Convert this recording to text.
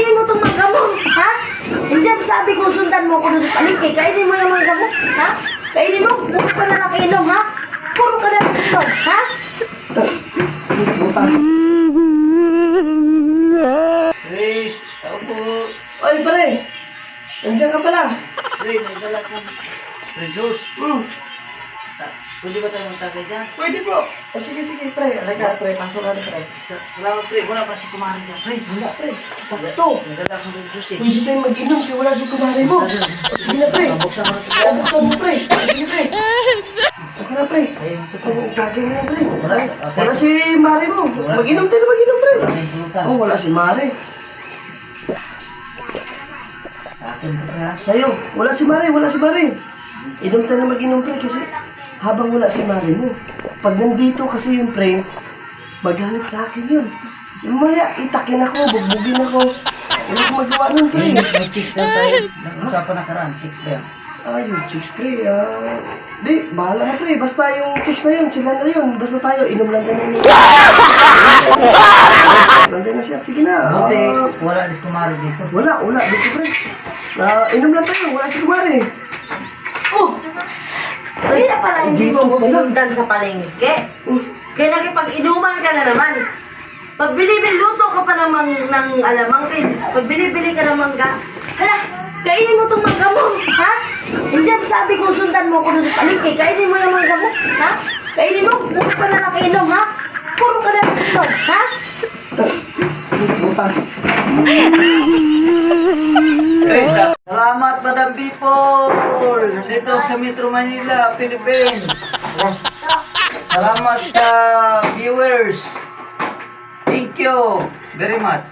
kainin mo itong mangga mo, ha? Hindi ang sabi ko sundan mo ko doon sa palengke. Kainin mo yung mangga mo, ha? Kainin mo, puro ka na nakinom, ha? Puro ka na nakinom, ha? Pre, tao po. Oy, pare! Nandiyan ka pala. Pre, may dala kong pre juice. Pwede ba tayo magtagay dyan? Pwede po. O sige, pre. Halika, pre. Pasok ka na, pre. Salamat pre, wala pa si kumarin dyan pre. Wala, pre. Sakto. May dala akong juice eh. Pwede tayo mag-inom kaya wala si kumari mo. O sige na, pre. Buksan mo na ito. O, buksan mo, pre. O, sige, pre. Okay na, pre. Sa'yo ito Ang pre. gagawin na, pre. Wala. Wala si Mari mo. Mag-inom tayo, pre. Wala yung pulutan. Oh, wala si Mari. Sa akin pre ha. Sa'yo, wala si Mari. Inom tayo na mag-inom, pre, kasi habang wala si Mari mo, pag nandito kasi yun, pre, magalit sa akin yun. Maya, itakin ako, bugbugin ako. Wala akong magawa nun, pre. May chicks lang tayo. Nag-usapan na karaan, chicks ba yan? Yung chicks, pre, di, bahala na, pre. Basta yung chicks na yun, sila na yun. Basta tayo, inom lang tayo ng Nandiyan na siya. Sige na. Buti, wala rin si kumarin dito. Wala. Dito, pre. Inom lang tayo. Wala si kumari. Oh! Kaya pala hindi mo ko sinundan sa palengke. Kaya nakipag-inuman ka na naman. Pag luto ka pa naman ng alamang kayo. Pag bili ka ng mangga, hala, kainin mo itong mangga mo, ha? Hindi ang sabi ko sundan mo ko doon sa palengke. Kainin mo yung mangga mo, ha? Kainin mo, puro ka na nakinom, ha? Puro ka na nakinom, ha? Salamat Madam People! Dito sa Metro Manila, Philippines. Salamat sa viewers. Thank you very much.